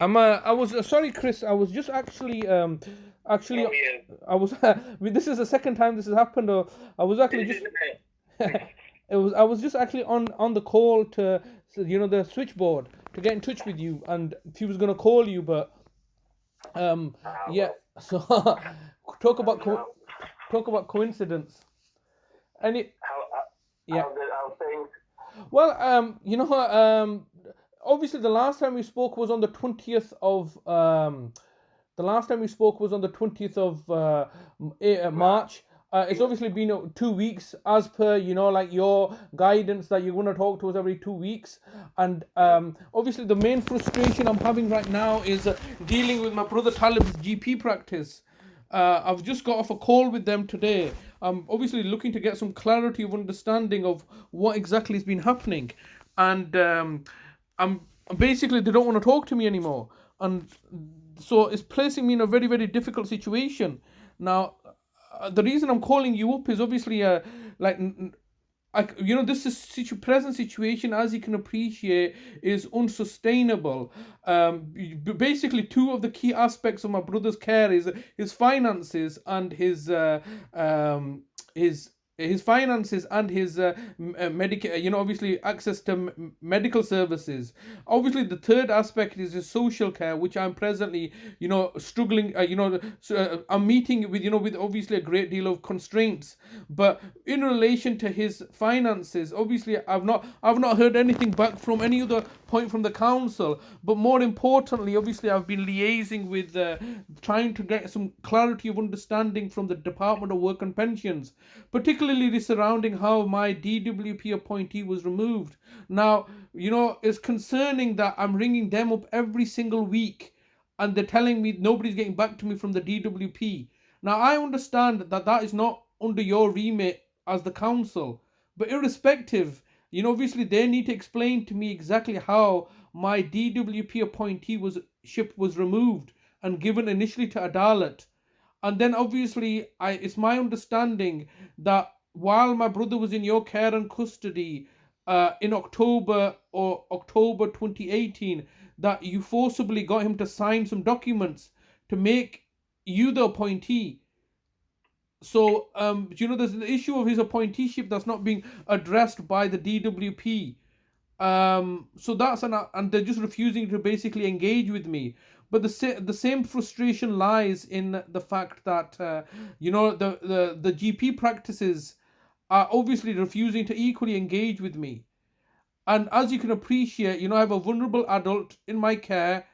I was sorry, Chris. I was just actually, Oh yeah, I was. This is the second time this has happened. Or I was actually just. isn't it? I was just actually on the call to, so, the switchboard to get in touch with you, and she was gonna call you, but yeah. Well, So talk I about don't know. talk about coincidence. And it, How yeah. how things? Well, obviously the last time we spoke was on the 20th of the last time we spoke was on the 20th of March. March. It's obviously been 2 weeks, as per like your guidance that you're going to talk to us every 2 weeks. And obviously the main frustration I'm having right now is dealing with my brother Talib's GP practice. I've just got off a call with them today. I'm obviously looking to get some clarity of understanding of what exactly has been happening, and I'm basically they don't want to talk to me anymore, and so it's placing me in a very very difficult situation. Now, the reason I'm calling you up is obviously like this is present situation, as you can appreciate, is unsustainable. Basically, two of the key aspects of my brother's care is his finances and his his finances and his medical, obviously access to medical services. Obviously the third aspect is his social care, which I'm presently struggling, I'm meeting with, with obviously a great deal of constraints. But in relation to his finances, obviously I've not heard anything back from any other point from the council. But more importantly, obviously I've been liaising with trying to get some clarity of understanding from the Department of Work and Pensions, particularly surrounding how my DWP appointee was removed. Now, it's concerning that I'm ringing them up every single week and they're telling me nobody's getting back to me from the DWP. Now, I understand that that is not under your remit as the council, but irrespective, obviously they need to explain to me exactly how my DWP appointee was removed and given initially to Adalat. And then obviously it's my understanding that while my brother was in your care and custody in October 2018, that you forcibly got him to sign some documents to make you the appointee. So there's the issue of his appointeeship that's not being addressed by the DWP. So that's and they're just refusing to basically engage with me. But the same frustration lies in the fact that the GP practices are obviously refusing to equally engage with me. And as you can appreciate, I have a vulnerable adult in my care,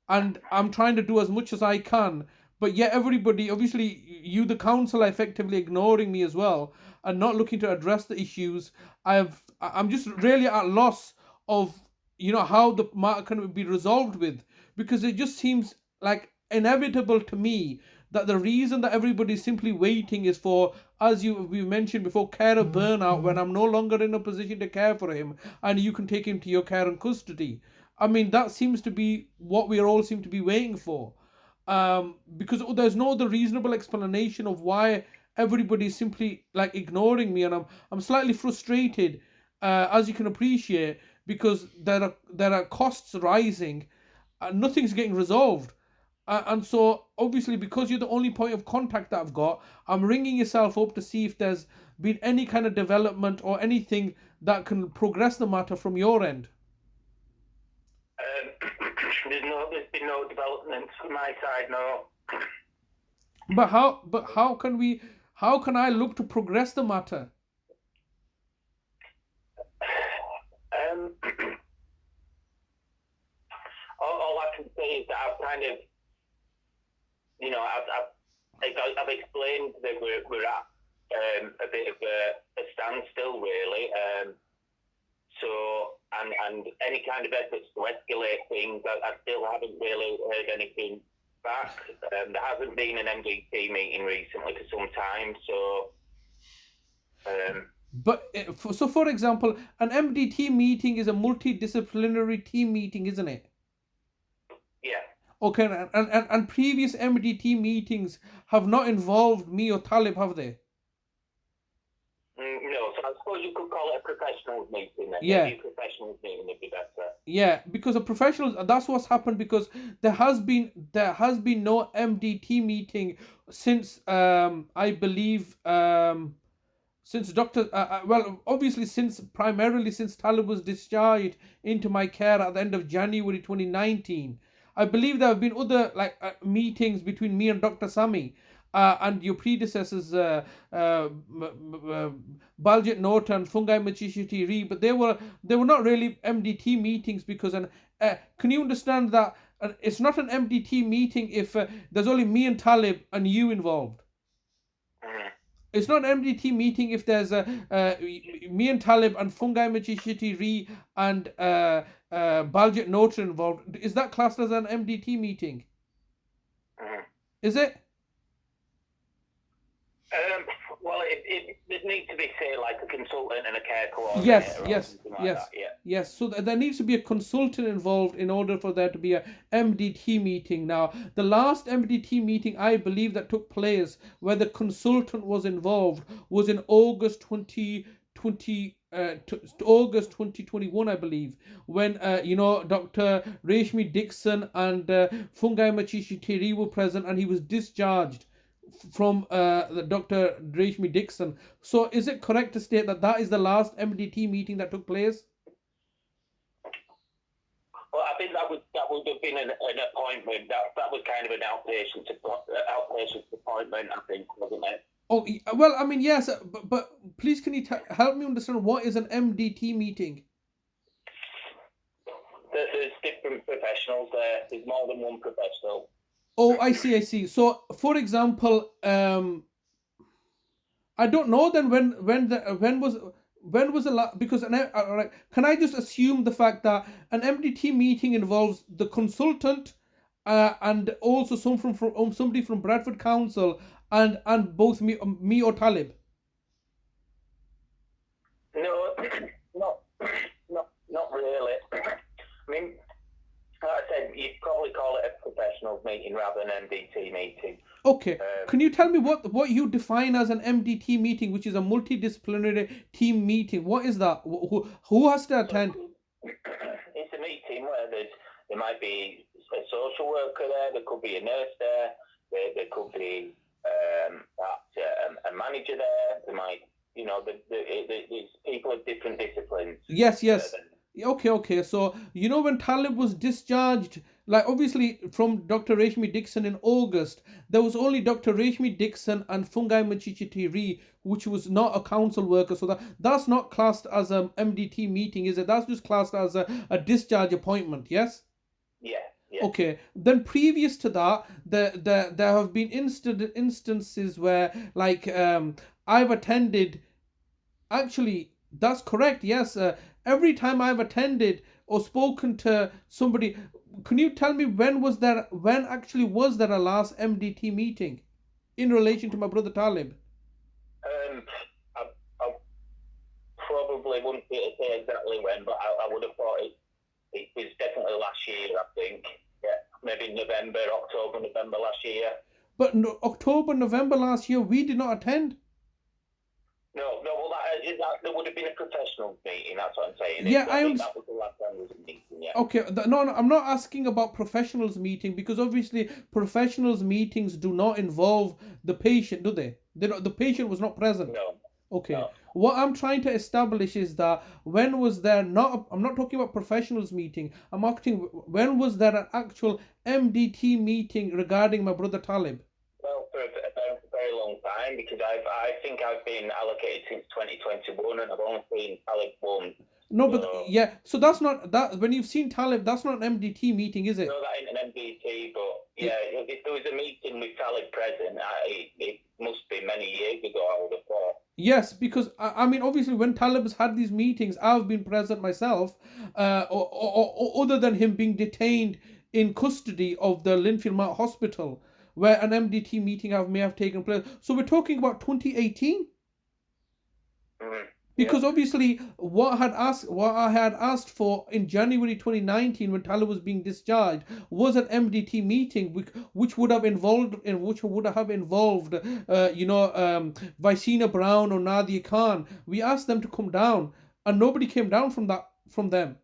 and I'm trying to do as much as I can. But yet, everybody, obviously, you, the council, are effectively ignoring me as well and not looking to address the issues. I'm just really at loss of how the matter can be resolved with, because it just seems like inevitable to me that the reason that everybody's simply waiting is for, as we mentioned before, carer burnout, when I'm no longer in a position to care for him and you can take him to your care and custody. I mean, that seems to be what we all seem to be waiting for. Because there's no other reasonable explanation of why everybody's simply like ignoring me, and I'm slightly frustrated, as you can appreciate, because there are costs rising, and nothing's getting resolved. And so obviously, because you're the only point of contact that I've got, I'm ringing yourself up to see if there's been any kind of development or anything that can progress the matter from your end. There's been no developments from my side, no. But how can we? How can I look to progress the matter? Um, all I can say is that I've kind of, I've explained that we're at a bit of a standstill, really. So, and any kind of efforts to escalate things, I still haven't really heard anything back. There hasn't been an MDT meeting recently for some time, so. But so, for example, an MDT meeting is a multidisciplinary team meeting, isn't it? Yeah. Okay, and previous MDT meetings have not involved me or Talib, have they? No, so suppose you could call it a professionals meeting then. Yeah. Maybe a professionals meeting would be better. Yeah, because of professionals, that's what's happened, because there has been no MDT meeting since I believe since Dr. Well, obviously primarily since Talib was discharged into my care at the end of January 2019. I believe there have been other meetings between me and Dr. Sami and your predecessors, Baljit Nota and Fungai Machishiti Re, but they were not really MDT meetings, because can you understand that it's not an MDT meeting if there's only me and Talib and you involved. It's not an MDT meeting if there's me and Talib and Fungai Machishiti Re and Baljit Nota involved. Is that classed as an MDT meeting? Is it? Well, it needs to be, say, like a consultant and a care coordinator. Yes. So there needs to be a consultant involved in order for there to be a MDT meeting. Now, the last MDT meeting I believe that took place where the consultant was involved was in August 2021, I believe, when Dr. Reshmi Dixon and Fungai Machishitiri were present, and he was discharged from the Dr. Reshmi Dixon. So is it correct to state that that is the last MDT meeting that took place? Well, I think that would have been an appointment. That was kind of an outpatient appointment, I think, wasn't it? Oh, well, I mean, yes, but please can you help me understand what is an MDT meeting? There's different professionals there. There's more than one professional. Oh, I see. So, for example, I don't know then when was the last, because can I just assume the fact that an MDT meeting involves the consultant and also somebody from Bradford Council and both me or Talib? No, not really. I mean, like I said, you'd probably call it a professionals meeting rather than an MDT meeting. Okay. Can you tell me what you define as an MDT meeting, which is a multidisciplinary team meeting? What is that? Who has to attend? It's a meeting where there might be a social worker there, there could be a nurse there could be perhaps a manager there, there might, there's people of different disciplines. Yes. Okay. So, when Talib was discharged, like obviously from Dr. Reshmi Dixon in August, there was only Dr. Reshmi Dixon and Fungai Machishitiri, which was not a council worker. So that's not classed as an MDT meeting, is it? That's just classed as a discharge appointment, yes? Yeah. Okay. Then previous to that, there have been instances where, like, I've attended. Actually, that's correct. Yes. Every time I've attended or spoken to somebody, can you tell me when actually was there a last MDT meeting in relation to my brother Talib? I probably wouldn't be able to say exactly when, but I would have thought it was definitely last year, I think. Yeah, maybe October, November last year. But October, November last year, we did not attend. No, well, that would have been a professionals meeting, that's what I'm saying. Yeah, I think that was the last time there was a meeting, yeah. Okay, no, I'm not asking about professionals meeting, because obviously professionals meetings do not involve the patient, do they? The patient was not present. No. Okay. No. What I'm trying to establish is that when was there I'm not talking about professionals meeting. I'm asking when was there an actual MDT meeting regarding my brother Talib? Well, for a very long time, because I think I've been allocated since 2021, and I've only seen Talib once. No, but yeah, so that's not that. When you've seen Talib, that's not an MDT meeting, is it? No, that ain't an MDT, but yeah, if there was a meeting with Talib present, it must be many years ago, I would have thought. Yes, because I mean, obviously, when Talib has had these meetings, I've been present myself. Or other than him being detained in custody of the Linfield Mount Hospital, where an MDT meeting may have taken place. So we're talking about 2018. Because obviously, what I had asked for in January 2019 when Talib was being discharged was an MDT meeting, which would have involved Vicina Brown or Nadia Khan. We asked them to come down, and nobody came down from them.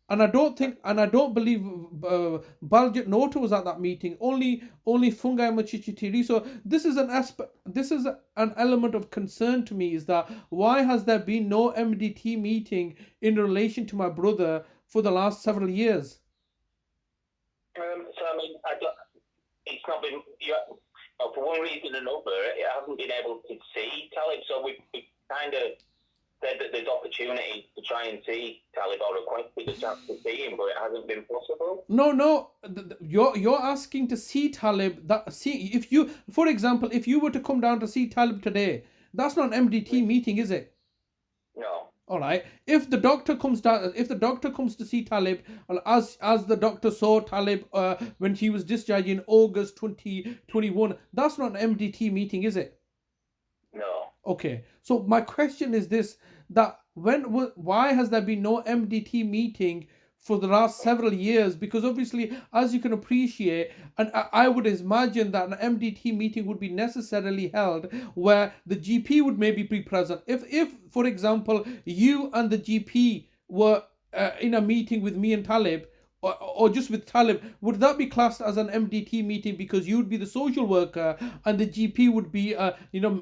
And I don't believe Baljit Noto was at that meeting. Only Fungai Machichitiri. So this is an aspect. This is an element of concern to me. Is that why has there been no MDT meeting in relation to my brother for the last several years? So I mean, it's not been. For one reason or another, it hasn't been able to see Talib. So we kind of said that there's opportunity to try and see Talib or requested a chance to see him, but it hasn't been possible. No. You're asking to see Talib. If you, for example, if you were to come down to see Talib today, that's not an MDT meeting, is it? No. All right. If the doctor comes to see Talib, as the doctor saw Talib when he was discharged in August 2021, that's not an MDT meeting, is it? No. Okay. So my question is this: that why has there been no MDT meeting for the last several years? Because obviously, as you can appreciate, and I would imagine that an MDT meeting would be necessarily held where the GP would maybe be present. If for example, you and the GP were in a meeting with me and Talib, or just with Talib, would that be classed as an MDT meeting because you would be the social worker and the GP would be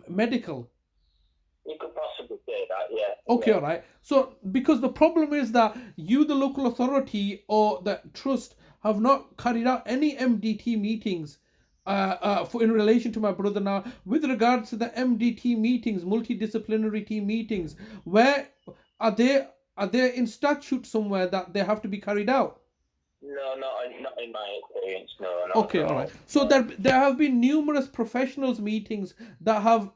medical? You could possibly say that, yeah. Okay, yeah. all right. So, because the problem is that you, the local authority or the trust, have not carried out any MDT meetings in relation to my brother. Now, with regards to the MDT meetings, multidisciplinary team meetings, where are they? Are they in statute somewhere that they have to be carried out? No, not in my experience. No, Okay, all right. So there have been numerous professionals meetings that have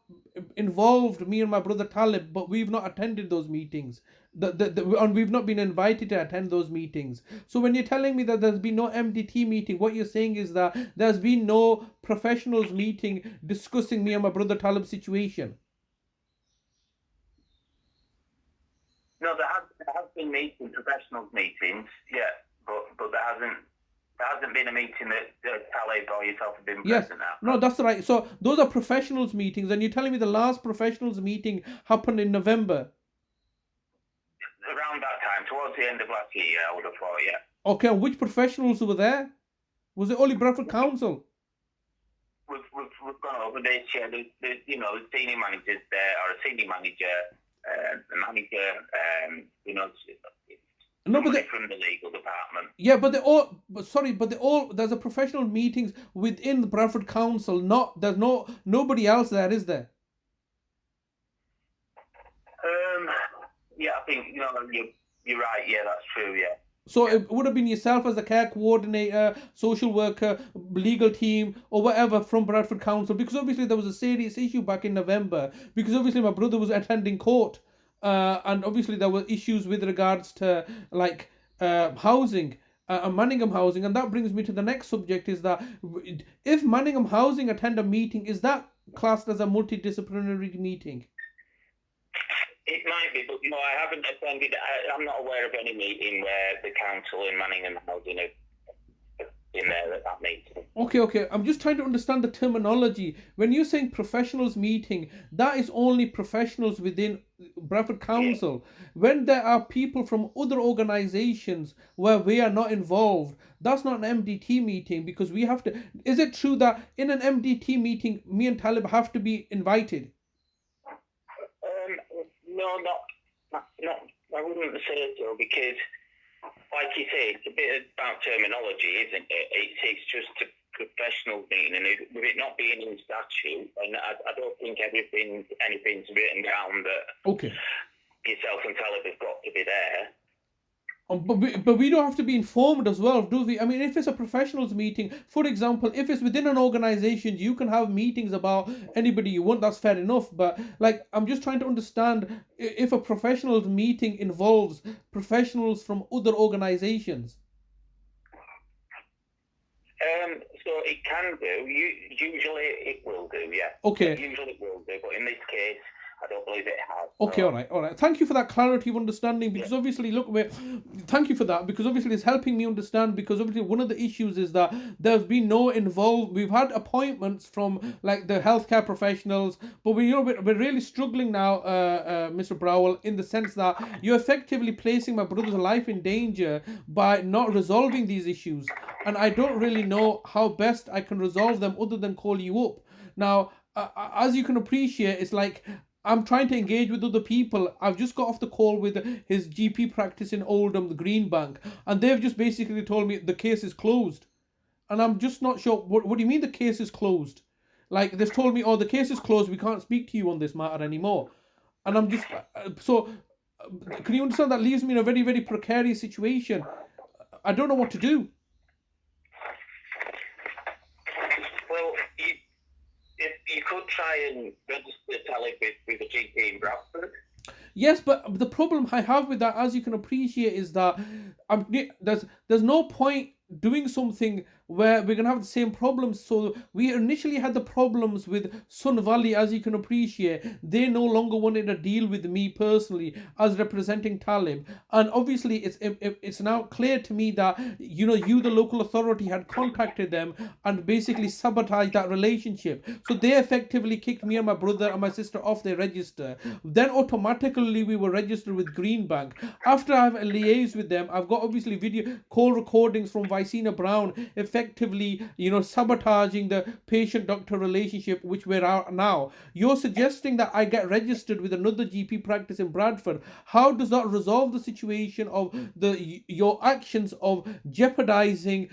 involved me and my brother Talib, but we've not attended those meetings. And we've not been invited to attend those meetings. So when you're telling me that there's been no MDT meeting, what you're saying is that there's been no professionals meeting discussing me and my brother Talib's situation. No, there has been professionals meetings, yeah, but there hasn't been a meeting that Talib or yourself have been present at. No, that's right. So those are professionals meetings, and you're telling me the last professionals meeting happened in November. Around that time, towards the end of last year, I would have thought, yeah. Okay, and which professionals were there? Was it only Bradford Council? We've gone over this, yeah. The senior managers there, or a senior manager, the manager, No, but from the legal department. Yeah, but there's a professional meetings within the Bradford Council. There's nobody else there, is there? Yeah, I think you're right. Yeah, that's true. Yeah. So it would have been yourself as the care coordinator, social worker, legal team, or whatever from Bradford Council, because obviously there was a serious issue back in November, because obviously my brother was attending court, and obviously there were issues with regards to like housing. Manningham Housing, and that brings me to the next subject: is that if Manningham Housing attend a meeting, is that classed as a multidisciplinary meeting? It might be, but I haven't attended. I'm not aware of any meeting where the council in Manningham Housing have been there at that meeting. Okay. I'm just trying to understand the terminology. When you're saying professionals meeting, that is only professionals within Bradford Council. Yeah. When there are people from other organisations where we are not involved, that's not an MDT meeting, because we have to. Is it true that in an MDT meeting, me and Talib have to be invited? No, not. I wouldn't say so, because, like you say, it's a bit about terminology, isn't it? It's just a professional meeting, and with it not being in statute, and I don't think anything's written down that yourself and Talib have got to be there. But we don't have to be informed as well, do we? I mean, if it's a professionals meeting, for example, if it's within an organization, you can have meetings about anybody you want, that's fair enough. But like, I'm just trying to understand if a professionals meeting involves professionals from other organizations. So it can do. Usually it will do, yeah. Okay. Usually it will do, but in this case, I don't believe it has. Okay, So, all right. Thank you for that clarity of understanding, because yeah. obviously, look, thank you for that, because obviously it's helping me understand. Because obviously, one of the issues is that there's been no involved. We've had appointments from like the healthcare professionals, but we're really struggling now, Mr. Browell, in the sense that you're effectively placing my brother's life in danger by not resolving these issues, and I don't really know how best I can resolve them other than call you up. Now, as you can appreciate, it's like I'm trying to engage with other people. I've just got off the call with his GP practice in Oldham, the Green Bank, and they've just basically told me the case is closed. And I'm just not sure. What do you mean the case is closed? Like, they've told me, oh, the case is closed. We can't speak to you on this matter anymore. And I'm just can you understand that leaves me in a very, very precarious situation? I don't know what to do. Well, you could try and register Talib with a GP in Bradford. Yes, but the problem I have with that, as you can appreciate, is that there's no point doing something where we're gonna have the same problems. So we initially had the problems with Sun Valley, as you can appreciate. They no longer wanted to deal with me personally as representing Talib, and obviously it's now clear to me that you, the local authority, had contacted them and basically sabotaged that relationship. So they effectively kicked me and my brother and my sister off their register. Then automatically we were registered with Greenbank. After I've liaised with them, I've got obviously video call recordings from Vicina Brown effectively, sabotaging the patient-doctor relationship, which we're out now. You're suggesting that I get registered with another GP practice in Bradford. How does that resolve the situation of your actions of jeopardizing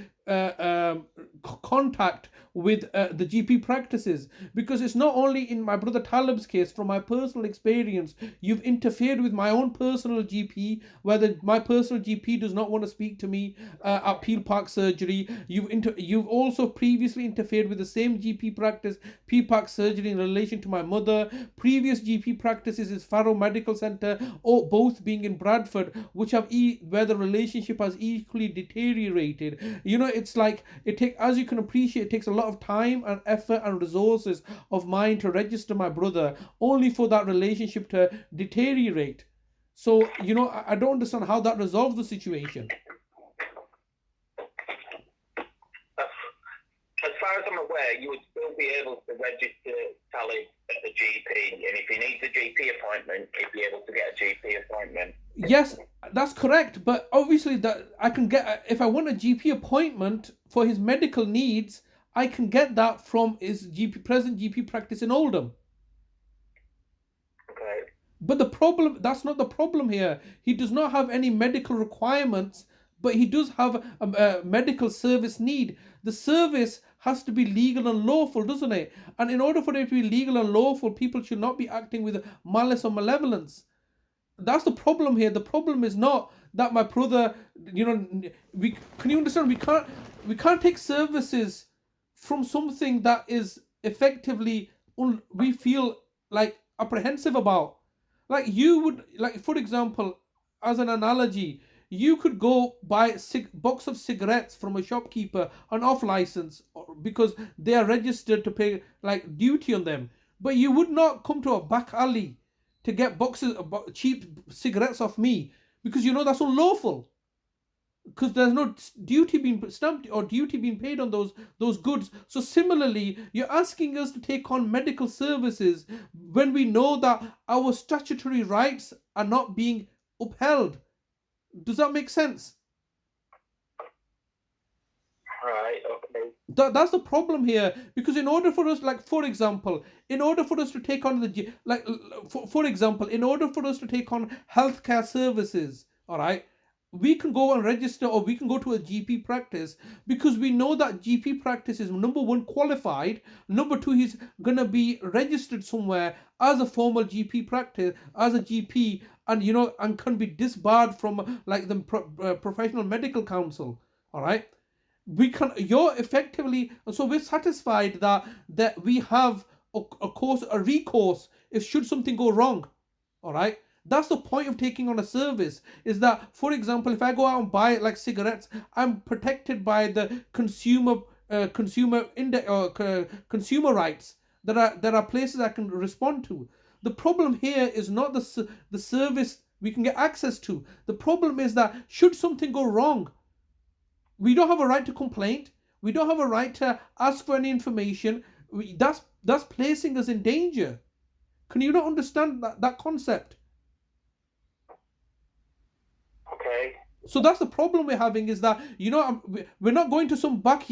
contact with the GP practices? Because it's not only in my brother Talib's case. From my personal experience, you've interfered with my own personal GP, whether my personal GP does not want to speak to me at Peel Park Surgery. You've also previously interfered with the same GP practice, Peel Park Surgery, in relation to my mother. Previous GP practices is Farrow Medical Centre, or both being in Bradford, which have where the relationship has equally deteriorated. It's like as you can appreciate, it takes a lot of time and effort and resources of mine to register my brother, only for that relationship to deteriorate. So I don't understand how that resolves the situation. As far as I'm aware, you would still be able to register Talib at the GP, and if he needs a GP appointment, he'd be able to get a GP appointment. Yes, that's correct. But obviously, that I can get, if I want a GP appointment for his medical needs, I can get that from his present GP practice in Oldham. Okay. But that's not the problem here. He does not have any medical requirements, but he does have a medical service need. The service has to be legal and lawful, doesn't it? And in order for it to be legal and lawful, people should not be acting with malice or malevolence. That's the problem here. The problem is not that my brother, can you understand? We can't take services from something that is effectively we feel like apprehensive about. Like, you would, like, for example, as an analogy, you could go buy a box of cigarettes from a shopkeeper on off license because they are registered to pay like duty on them, but you would not come to a back alley to get boxes of cheap cigarettes off me, because that's unlawful, because there's no duty being stamped or duty being paid on those goods. So similarly, you're asking us to take on medical services when we know that our statutory rights are not being upheld. Does that make sense? Right, okay. That's the problem here, because in order for us, like, for example, in order for us to take on for example, in order for us to take on healthcare services, all right, we can go and register, or we can go to a GP practice, because we know that GP practice is, number one, qualified, number two, he's gonna be registered somewhere as a formal GP practice, as a GP, and and can be disbarred from like the professional medical council. All right, you're effectively, so we're satisfied that we have a recourse if should something go wrong. All right, that's the point of taking on a service, is that, for example, if I go out and buy like cigarettes, I'm protected by the consumer index or consumer rights. There are places I can respond to. the problem here is not the service we can get access to. The problem is that should something go wrong, we don't have a right to complaint. We don't have a right to ask for any information. That's placing us in danger. Can you not understand that concept? Okay. So that's the problem we're having, is that, we're not going to some back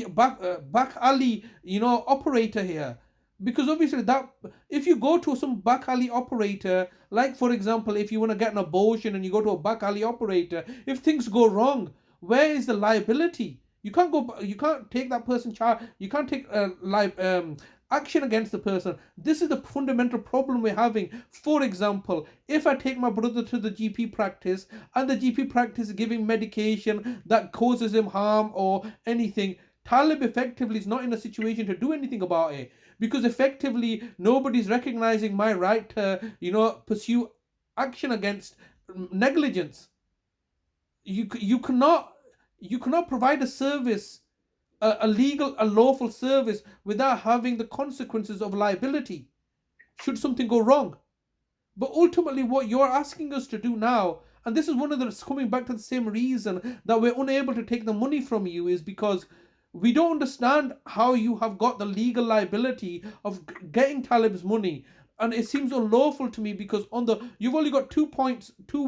alley, operator here. Because obviously that, if you go to some back alley operator, like for example, if you want to get an abortion and you go to a back alley operator, if things go wrong, where is the liability? You can't take that person charge. You can't take action against the person. This is the fundamental problem we're having. For example, if I take my brother to the GP practice and the GP practice is giving medication that causes him harm or anything, Talib effectively is not in a situation to do anything about it, because effectively nobody's recognizing my right to, pursue action against negligence. You cannot provide a service, a legal, a lawful service, without having the consequences of liability should something go wrong. But ultimately what you're asking us to do now, and this is one of the, coming back to the same reason that we're unable to take the money from you, is because we don't understand how you have got the legal liability of getting Talib's money. And it seems unlawful to me, because you've only got 2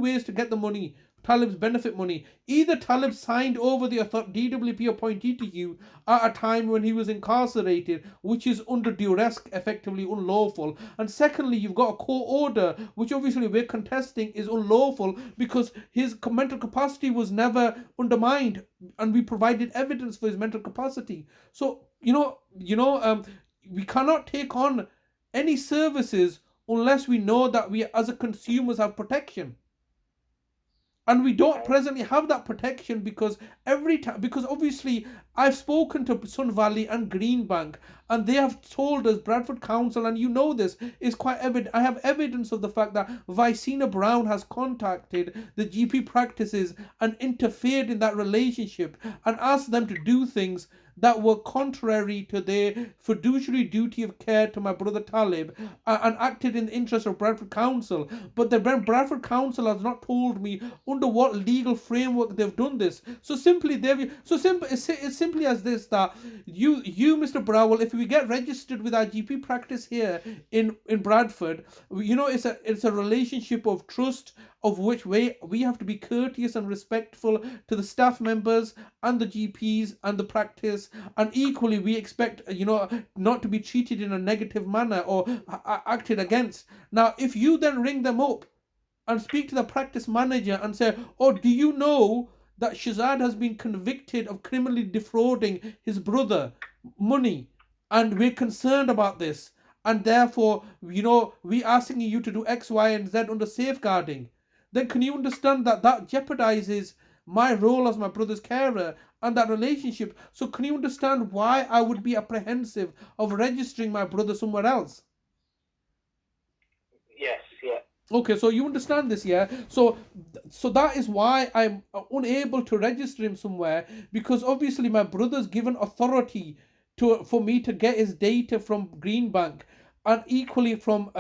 ways to get the money, Talib's benefit money. Either Talib signed over the DWP appointee to you at a time when he was incarcerated, which is under duress, effectively unlawful. And secondly, you've got a court order, which obviously we're contesting is unlawful, because his mental capacity was never undermined, and we provided evidence for his mental capacity. So, we cannot take on any services unless we know that we as a consumers have protection. And we don't presently have that protection, because because obviously I've spoken to Sun Valley and Greenbank, and they have told us, Bradford Council, and this is quite evident. I have evidence of the fact that Vicina Brown has contacted the GP practices and interfered in that relationship and asked them to do things that were contrary to their fiduciary duty of care to my brother Talib, and acted in the interest of Bradford Council. But the Bradford Council has not told me under what legal framework they've done this. So simply, it's simply as this, that you, Mr. Browell, if we get registered with our GP practice here in Bradford, it's a relationship of trust, of which we have to be courteous and respectful to the staff members and the GPs and the practice, and equally we expect not to be treated in a negative manner or acted against. Now, if you then ring them up and speak to the practice manager and say, oh, do you know that Shazad has been convicted of criminally defrauding his brother money, and we're concerned about this, and therefore we're asking you to do X, Y, and Z under safeguarding, then can you understand that jeopardizes my role as my brother's carer and that relationship? So can you understand why I would be apprehensive of registering my brother somewhere else? Yes, yeah. Okay, so you understand this, yeah? So that is why I'm unable to register him somewhere, because obviously my brother's given authority for me to get his data from Greenbank, and equally from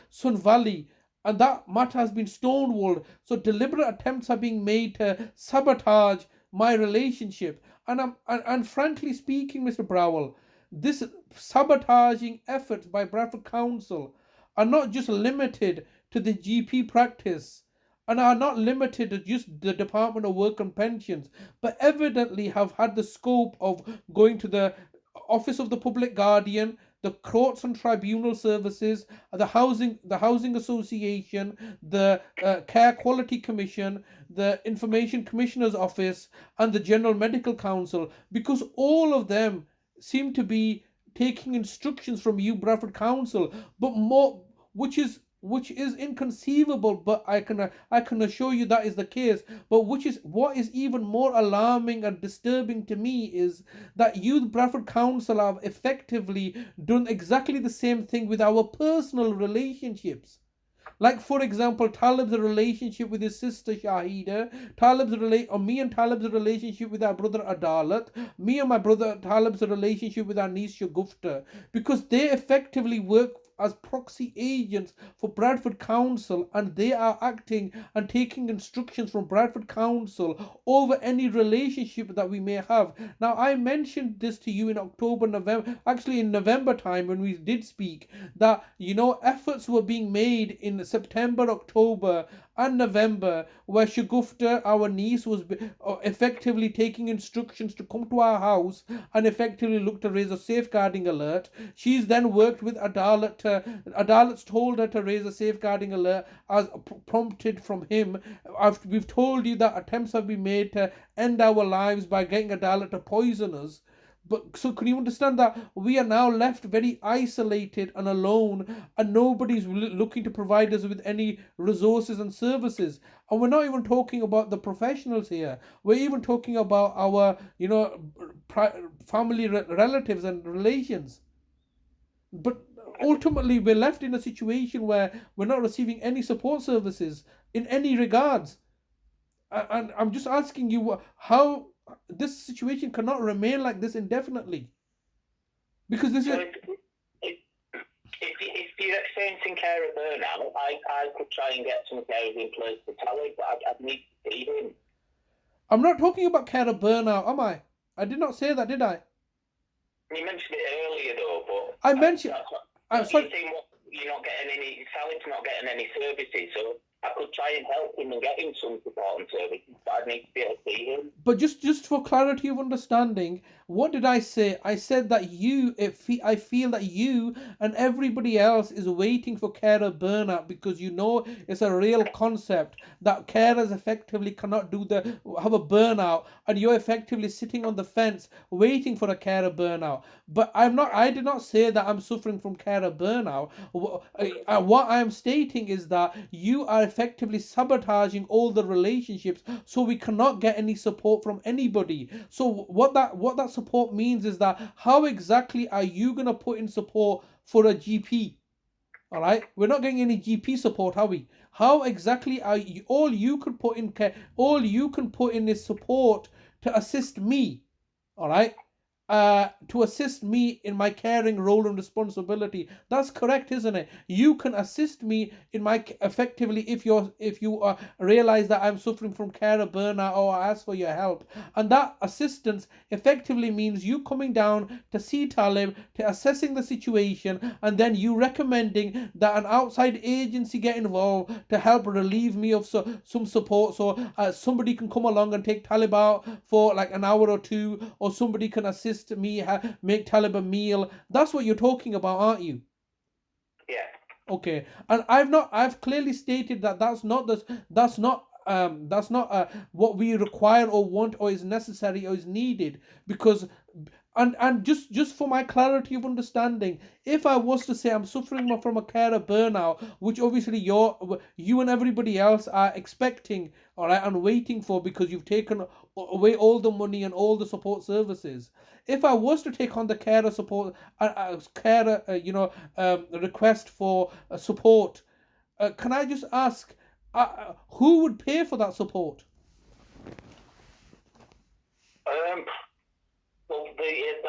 Sun Valley, and that matter has been stonewalled. So deliberate attempts are being made to sabotage my relationship. And frankly speaking, Mr. Browell, this sabotaging efforts by Bradford Council are not just limited to the GP practice, and are not limited to just the Department of Work and Pensions, but evidently have had the scope of going to the Office of the Public Guardian, the Courts and Tribunal Services, the Housing Association, the Care Quality Commission, the Information Commissioner's Office, and the General Medical Council, because all of them seem to be taking instructions from you, Bradford Council, but more, which is inconceivable, but I can assure you that is the case. But what is even more alarming and disturbing to me is that you, Bradford Council, have effectively done exactly the same thing with our personal relationships. Like, for example, Talib's relationship with his sister Shahida, me and Talib's relationship with our brother Adalat, me and my brother Talib's relationship with our niece Shagufta, because they effectively work as proxy agents for Bradford Council, and they are acting and taking instructions from Bradford Council over any relationship that we may have. Now, I mentioned this to you in October, November, actually in November time when we did speak, that, efforts were being made in September, October, and November, where Shagufta, our niece, was effectively taking instructions to come to our house and effectively look to raise a safeguarding alert. She's then worked with Adalat. Adalat's told her to raise a safeguarding alert as prompted from him. We've told you that attempts have been made to end our lives by getting Adalat to poison us. But so can you understand that we are now left very isolated and alone, and nobody's looking to provide us with any resources and services? And we're not even talking about the professionals here. We're even talking about our, family relatives and relations. But ultimately, we're left in a situation where we're not receiving any support services in any regards. And I'm just asking you how this situation cannot remain like this indefinitely, because this So is if you're experiencing carer burnout, I could try and get some carers in place to tell you, but I'd need to see him. I'm not talking about carer burnout, am I? I did not say that, did I? You mentioned it earlier though, but I mentioned you're not getting any. Sally's not getting any services, so I could try and help him and get him some support and services, but I need to be able to see him. But just for clarity of understanding, what did I say? I said that I feel that you and everybody else is waiting for carer burnout, because it's a real concept that carers effectively cannot have a burnout, and you're effectively sitting on the fence waiting for a carer burnout. But I did not say that I'm suffering from carer burnout. What I am stating is that you are effectively sabotaging all the relationships, so we cannot get any support from anybody. So what that support means is that how exactly are you going to put in support for a GP? All right, we're not getting any GP support, are we? How exactly are you? All you can put in is support to assist me. All right, to assist me in my caring role and responsibility. That's correct, isn't it? You can assist me in my effectively if you realize that I'm suffering from carer burnout, or ask for your help, and that assistance effectively means you coming down to see Talib, to assessing the situation, and then you recommending that an outside agency get involved to help relieve me of some support, so somebody can come along and take Talib out for like an hour or two, or somebody can assist me make Talib a meal. That's what you're talking about, aren't you? Yeah. Okay. And I've clearly stated that that's not what we require or want or is necessary or is needed, because and just for my clarity of understanding, if I was to say I'm suffering from a carer burnout, which obviously you and everybody else are expecting, all right, and waiting for, because you've taken away all the money and all the support services. If I was to take on the carer support, request for support, can I just ask, who would pay for that support? Well, you'd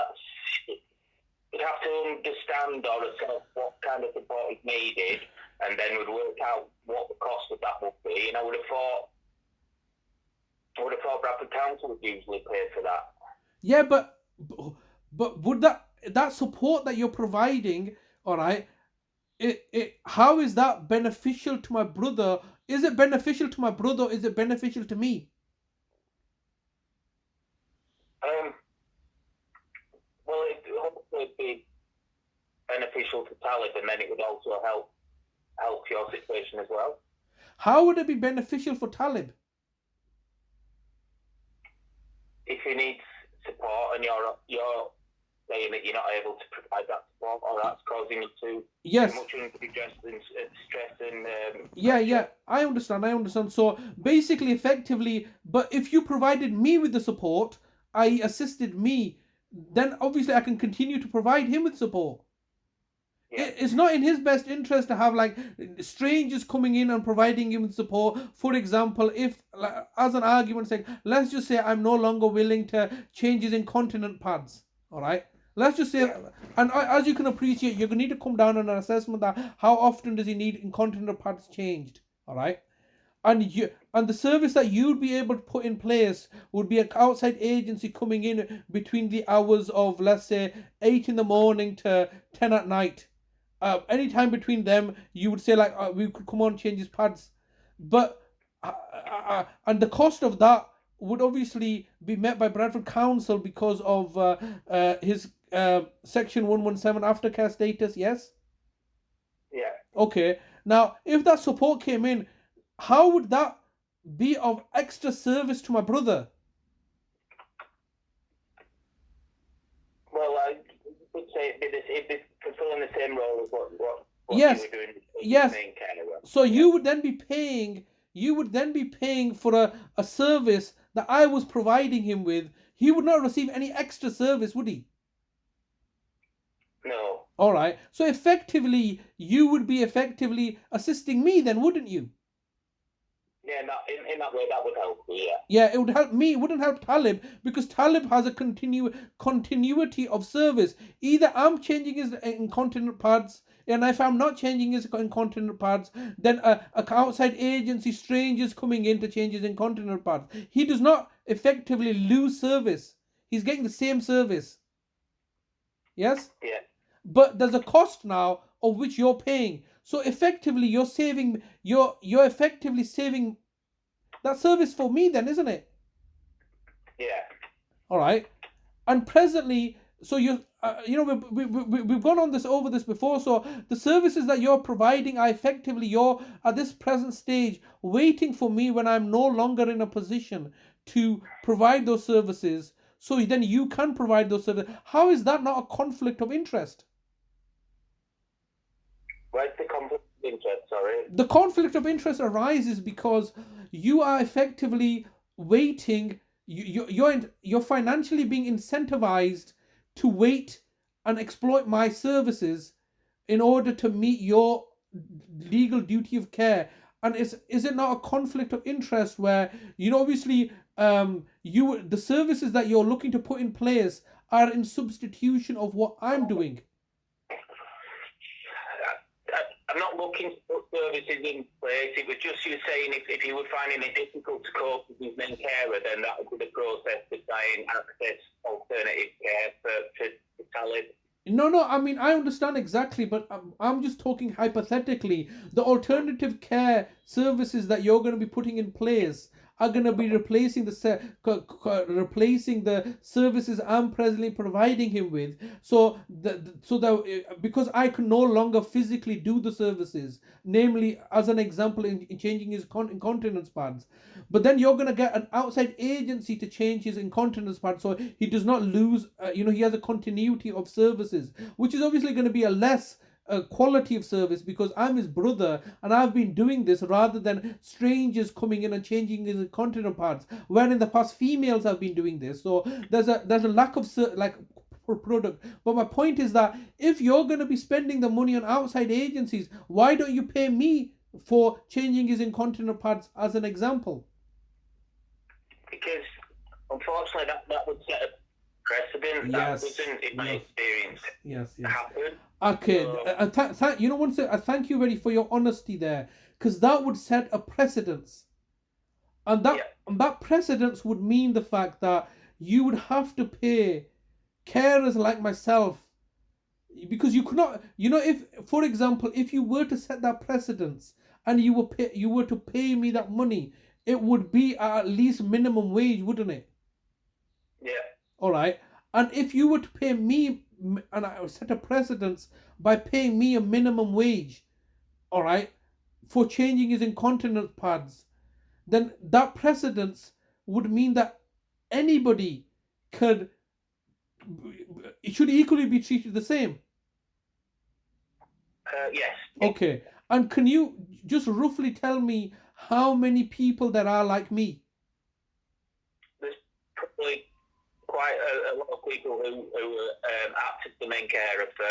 have to understand or assess what kind of support is needed, and then we'd work out what the cost of that would be. And I would have thought Bradford Council would usually pay for that. Yeah, but would that support that you're providing, all right, how is that beneficial to my brother? Is it beneficial to my brother, or is it beneficial to me? Well, it'd be beneficial to Talib, and then it would also help your situation as well. How would it be beneficial for Talib? If he needs support and you're saying that you're not able to provide that support, or that's causing you too much stress and yeah, I understand. So basically, effectively, but if you provided me with the support, I assisted me, then obviously I can continue to provide him with support. Yeah. It's not in his best interest to have like strangers coming in and providing him with support. For example, if as an argument saying, let's just say I'm no longer willing to change his incontinent pads, all right, let's just say, and as you can appreciate, you're going to need to come down on an assessment that how often does he need incontinent pads changed, all right? And the service that you'd be able to put in place would be an outside agency coming in between the hours of, let's say, 8 in the morning to 10 at night. Anytime between them, you would say like, we could come on, change his pads, but and the cost of that would obviously be met by Bradford Council because of his Section 117 aftercare status. Yes. Yeah. Okay. Now, if that support came in, how would that be of extra service to my brother? Well, I would say it'd be fulfilling the same role as what Yes. you were doing. Yes. Main carer. So you would then be paying. You would then be paying for a service that I was providing him with. He would not receive any extra service, would he? No. All right. So effectively, you would be effectively assisting me then, wouldn't you? Yeah, in that way, that would help. Yeah. Yeah, it would help me. It wouldn't help Talib because Talib has a continuity of service. Either I'm changing his incontinent pads, and if I'm not changing his incontinent pads, then a outside agency, strangers coming in to change his incontinent pads. He does not effectively lose service. He's getting the same service. Yes? Yeah. But there's a cost now of which you're paying. So effectively, you're saving. You're effectively saving that service for me, then, isn't it? Yeah. All right. And presently, so we've gone on over this before. So the services that you're providing are effectively you're at this present stage waiting for me when I'm no longer in a position to provide those services. So then you can provide those services. How is that not a conflict of interest? Where's the conflict of interest? Sorry. The conflict of interest arises because you are effectively waiting. You're financially being incentivized to wait and exploit my services in order to meet your legal duty of care. And is it not a conflict of interest where obviously the services that you're looking to put in place are in substitution of what I'm doing? I'm not looking to put services in place. It was just you saying if you were finding it difficult to cope with his main carer, then that would be the process to try and access alternative care for Talib. No, I mean, I understand exactly, but I'm just talking hypothetically. The alternative care services that you're going to be putting in place are going to be replacing the services I'm presently providing him with. So because I can no longer physically do the services, namely, as an example, in changing his incontinence pads, but then you're going to get an outside agency to change his incontinence pads, so he does not lose. He has a continuity of services, which is obviously going to be a less quality of service because I'm his brother and I've been doing this rather than strangers coming in and changing his incontinent pads, where in the past females have been doing this. So there's a lack of product. But my point is that if you're going to be spending the money on outside agencies, why don't you pay me for changing his incontinent pads as an example? Because unfortunately that would set a precedent. Yes. That doesn't, in my experience, happen. Okay, I thank you very for your honesty there, because that would set a precedence, and that precedence would mean the fact that you would have to pay carers like myself, because you could not, if, for example, if you were to set that precedence and you were to pay me that money, it would be at least minimum wage, wouldn't it? Yeah. All right, and if you were to pay me, and I set a precedence by paying me a minimum wage, all right, for changing his incontinence pads, then that precedence would mean that anybody it should equally be treated the same. Yes. Okay, and can you just roughly tell me how many people there are like me? There's probably quite a lot of people who act as the main carer for